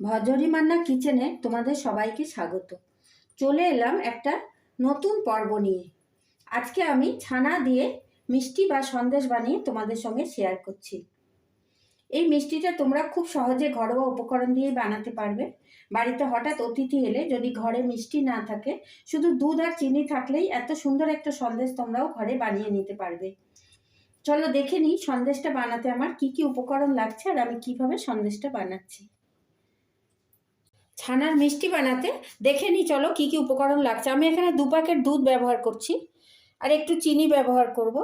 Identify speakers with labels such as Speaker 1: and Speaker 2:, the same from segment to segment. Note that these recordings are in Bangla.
Speaker 1: ভজরি মান্না কিচেনে তোমাদের সবাইকে স্বাগত। চলে এলাম একটা নতুন পর্ব নিয়ে। আজকে আমি ছানা দিয়ে মিষ্টি বা সন্দেশ বানিয়ে তোমাদের সঙ্গে শেয়ার করছি। এই মিষ্টিটা তোমরা খুব সহজে ঘরোয়া উপকরণ দিয়ে বানাতে পারবে। বাড়িতে হঠাৎ অতিথি এলে যদি ঘরে মিষ্টি না থাকে, শুধু দুধ আর চিনি থাকলেই এত সুন্দর একটা সন্দেশ তোমরাও ঘরে বানিয়ে নিতে পারবে। চলো দেখে নিই সন্দেশটা বানাতে আমার কি কি উপকরণ লাগছে আর আমি কিভাবে সন্দেশটা বানাচ্ছি। ছানার মিষ্টি বানাতে দেখে নিই চলো কি কি উপকরণ লাগছে। আমি এখানে 2 প্যাকেট দুধ ব্যবহার করছি, আর একটু চিনি ব্যবহার করব,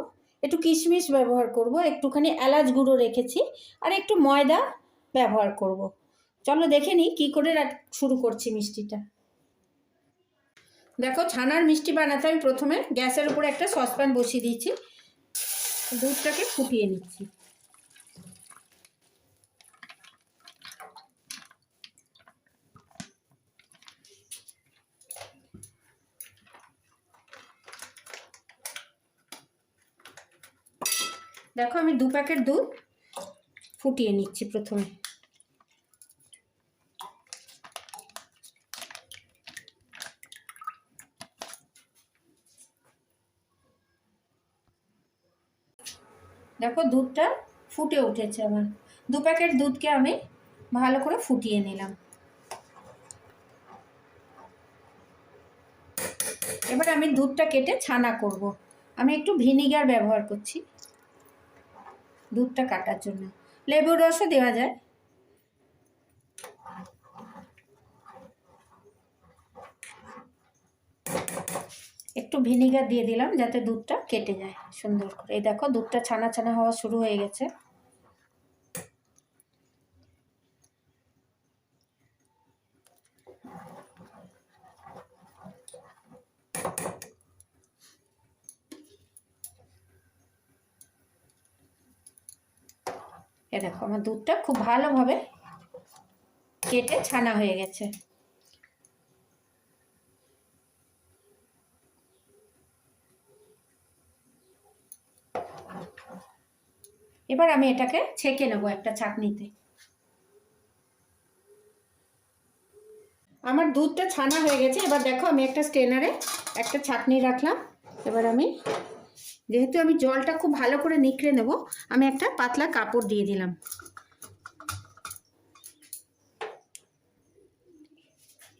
Speaker 1: একটু কিশমিশ ব্যবহার করব, একটুখানি এলাচ গুঁড়ো রেখেছি, আর একটু ময়দা ব্যবহার করব। চলো দেখে নিই কী করে শুরু করছি মিষ্টিটা। দেখো, ছানার মিষ্টি বানাতে আমি প্রথমে গ্যাসের উপরে একটা সসপ্যান বসিয়ে দিয়েছি, দুধটাকে ফুটিয়ে নিচ্ছি। দেখো, আমি 2 প্যাকেট দুধ ফুটিয়ে নিচ্ছি প্রথমে। দেখো, দুধটা ফুটে উঠেছে আমার। 2 প্যাকেট দুধকে আমি ভালো করে ফুটিয়ে নিলাম। এবার আমি দুধটা কেটে ছানা করব। আমি একটু ভিনিগার ব্যবহার করছি দুধটা কাটার জন্য, লেবুর রসও দেওয়া যায়। একটু ভিনিগার দিয়ে দিলাম যাতে দুধটা কেটে যায় সুন্দর করে। এই দেখো, দুধটা ছানা ছানা হওয়া শুরু হয়ে গেছে। এ দেখো, আমার দুধটা খুব ভালোভাবে কেটে ছানা হয়ে গেছে। এবার আমি এটাকে ছেঁকে নেবো একটা ছাঁকনিতে। আমার দুধটা ছানা হয়ে গেছে। এবার দেখো, আমি একটা স্ট্রেনারে একটা ছাঁকনি রাখলাম। এবার আমি যেহেতু আমি জলটা খুব ভালো করে নিকড়ে নেব, আমি একটা পাতলা কাপড় দিয়ে দিলাম।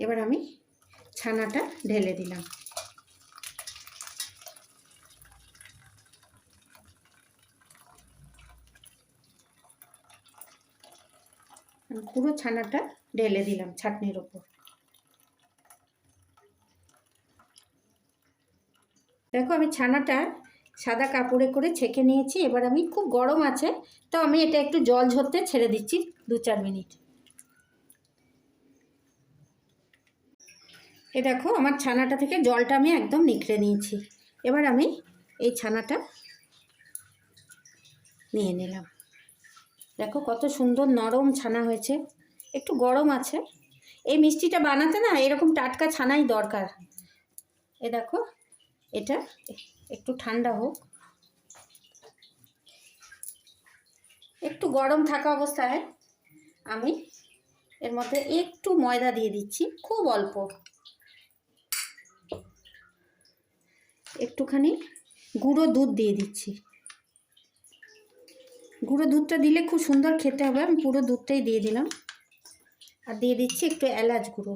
Speaker 1: এবার আমি ছানাটা ঢেলে দিলাম। পুরো ছানাটা ঢেলে দিলাম ছাঁকনির ওপর। দেখো, আমি ছানাটা সাদা কাপড়ে করে ছেঁকে নিয়েছি। এবার আমি, খুব গরম আছে তো আমি এটা একটু জল ঝরতে ছেড়ে দিচ্ছি 2-4 মিনিট। এ দেখো, আমার ছানাটা থেকে জলটা আমি একদম নিখড়ে নিয়েছি। এবার আমি এই ছানাটা নিয়ে নিলাম। দেখো কত সুন্দর নরম ছানা হয়েছে। একটু গরম আছে, এই মিষ্টিটা বানাতে না এরকম টাটকা ছানাই দরকার। এ দেখো, এটা একটু ঠান্ডা হোক। একটু গরম থাকা অবস্থায় আমি এর মধ্যে একটু ময়দা দিয়ে দিচ্ছি, খুব অল্প। একটুখানি গুঁড়ো দুধ দিয়ে দিচ্ছি। গুঁড়ো দুধটা দিলে খুব সুন্দর খেতে হবে। আমি পুরো দুধটাই দিয়ে দিলাম। আর দিয়ে দিচ্ছি একটু এলাচ গুঁড়ো।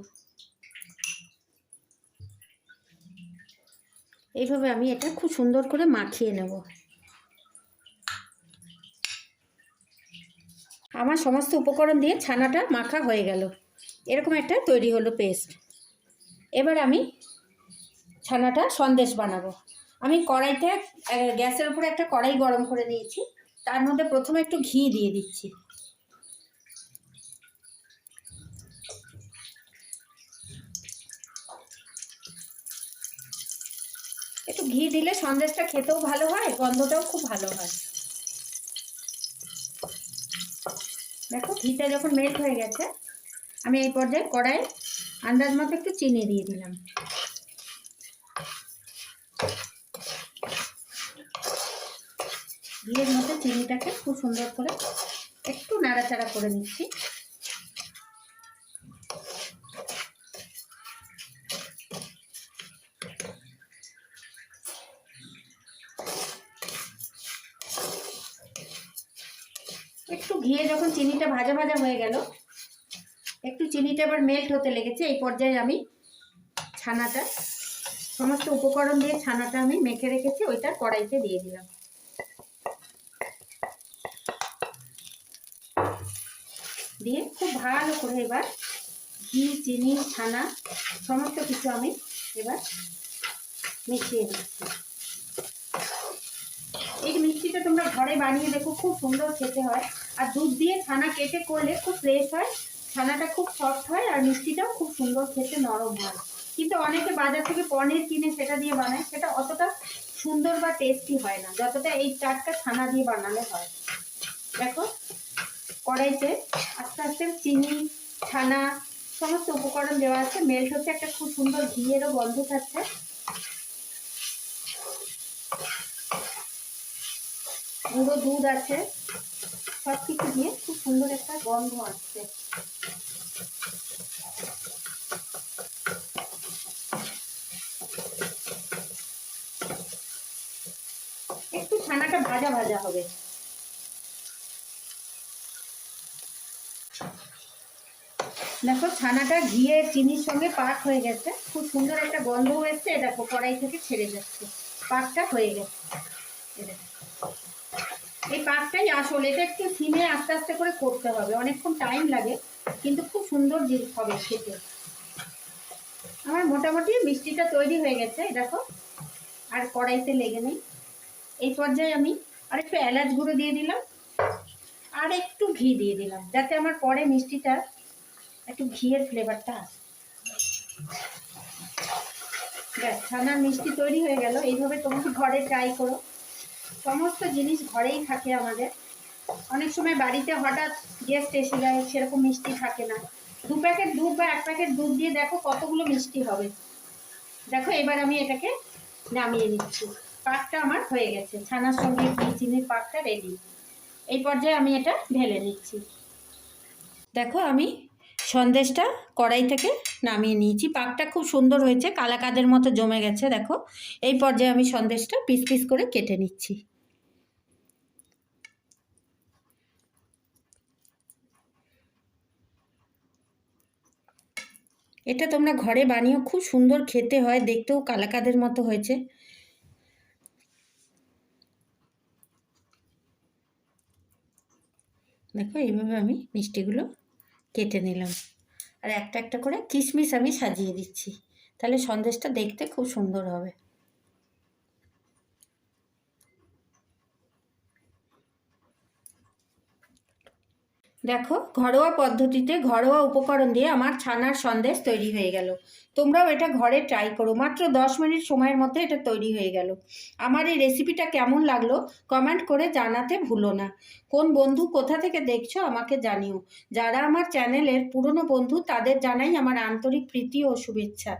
Speaker 1: এইভাবে আমি এটা খুব সুন্দর করে মাখিয়ে নেব। আমার সমস্ত উপকরণ দিয়ে ছানাটা মাখা হয়ে গেল। এরকম একটা তৈরি হলো পেস্ট। এবার আমি ছানাটা সন্দেশ বানাবো। আমি কড়াইতে, গ্যাসের উপরে একটা কড়াই গরম করে নিয়েছি। তার মধ্যে প্রথমে একটু ঘি দিয়ে দিচ্ছি। একটু ঘি দিলে সন্দেশটা খেতেও ভালো হয়, গন্ধটাও খুব ভালো হয়। দেখো, ঘিটা যখন মেল্ট হয়ে গেছে, আমি এই পর্যায়ে কড়াইয়ে আন্দাজ মতো একটু চিনি দিয়ে দিলাম। ঘিয়ের মধ্যে চিনিটাকে খুব সুন্দর করে একটু নাড়াচাড়া করে নিচ্ছি। একটু ঘিয়ে যখন চিনিটা ভাজা ভাজা হয়ে গেল, একটু চিনিটা এবার মেল্ট হতে লেগেছে, এই পর্যায়ে আমি ছানাটা, সমস্ত উপকরণ দিয়ে ছানাটা আমি মেখে রেখেছি ওইটা কড়াইতে দিয়ে দিলাম। দিয়ে খুব ভালো করে এবার ঘি, চিনি, ছানা সমস্ত কিছু আমি এবার মিশিয়ে নিচ্ছি। এই মিষ্টিটা তোমরা ঘরে বানিয়ে দেখো, খুব সুন্দর খেতে হয়। আর দুধ দিয়ে ছানা কেটে করলে খুব ফ্রেশ হয়, ছানাটা খুব সফট হয়, আর মিষ্টিটাও খুব সুন্দর খেতে নরম হয়। কিন্তু অনেকে বাজার থেকে পনির কিনে সেটা দিয়ে বানায়, সেটা অতটা সুন্দর বা টেস্টি হয় না যতটা এই টাটকা ছানা দিয়ে বানালে হয়। দেখো কড়াইতে আস্তে আস্তে চিনি, ছানা সমস্ত উপকরণ দেওয়া আছে, মেল্ট হচ্ছে, একটা খুব সুন্দর ঘিয়েরও গন্ধ থাকছে। গুঁড়ো দুধ আছে, সব কিছু দিয়ে খুব সুন্দর একটা গন্ধ আসছে। একটু ছানাটা ভাজা ভাজা হবে। দেখো ছানাটা ঘিয়ে চিনির সঙ্গে পাক হয়ে গেছে, খুব সুন্দর একটা গন্ধ হয়েছে। দেখো কড়াই থেকে ছেড়ে যাচ্ছে, পাকটা হয়ে গেছে। এই পাকটাই আসল, এটা একটু সিমে আস্তে আস্তে করে করতে হবে, অনেকক্ষণ টাইম লাগে কিন্তু খুব সুন্দর হবে খেতে। আমার মোটামুটি মিষ্টিটা তৈরি হয়ে গেছে, দেখো আর কড়াইতে লেগে নেই। এই পর্যায়ে আমি আর একটু এলাচ গুঁড়ো দিয়ে দিলাম, আর একটু ঘি দিয়ে দিলাম, যাতে আমার পরে মিষ্টিটা একটু ঘিয়ের ফ্লেভারটা আসে। ব্যাস, ছানার মিষ্টি তৈরি হয়ে গেল। এইভাবে তোমরা ঘরে ট্রাই করো, সমস্ত জিনিস ঘরেই থাকে আমাদের। অনেক সময় বাড়িতে হঠাৎ গেস্ট এসে যায়, সেরকম মিষ্টি থাকে না, 2 প্যাকেট দুধ বা 1 প্যাকেট দুধ দিয়ে দেখো কতগুলো মিষ্টি হবে। দেখো এবার আমি এটাকে নামিয়ে নিচ্ছি, পাকটা আমার হয়ে গেছে, ছানার সঙ্গে ঘি চিনির পাকটা রেডি। এই পর্যায়ে আমি এটা ঢেলে নিচ্ছি। দেখো আমি সন্দেশটা কড়াই থেকে নামিয়ে নিয়েছি, পাকটা খুব সুন্দর হয়েছে, কালাকাদের মতো জমে গেছে। দেখো এই পর্যায়ে আমি সন্দেশটা পিস পিস করে কেটে নিচ্ছি। এটা তোমরা ঘরে বানিয়েও খুব সুন্দর খেতে হয়, দেখতেও কালাকাদের মতো হয়েছে। দেখো এইভাবে আমি মিষ্টিগুলো কেটে নিলাম, আর একটা একটা করে কিশমিশ আমি সাজিয়ে দিচ্ছি, তাহলে সন্দেশটা দেখতে খুব সুন্দর হবে। দেখো ঘরোয়া পদ্ধতিতে ঘরোয়া উপকরণ দিয়ে আমার ছানার সন্দেশ তৈরি হয়ে গেল। তোমরাও এটা ঘরে ট্রাই করো, মাত্র 10 মিনিট সময়ের মধ্যে এটা তৈরি হয়ে গেল। আমার এই রেসিপিটা কেমন লাগলো কমেন্ট করে জানাতে ভুলো না। কোন বন্ধু কোথা থেকে দেখছো আমাকে জানিও। যারা আমার চ্যানেলের পুরনো বন্ধু তাদের জানাই আমার আন্তরিক প্রীতি ও শুভেচ্ছা।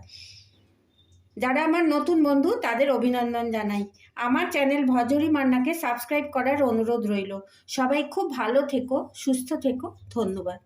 Speaker 1: যারা আমার নতুন বন্ধু তাদের অভিনন্দন জানাই। আমার চ্যানেল ভজরি মান্নাকে সাবস্ক্রাইব করার অনুরোধ রইল। সবাই খুব ভালো থেকো, সুস্থ থেকো, ধন্যবাদ।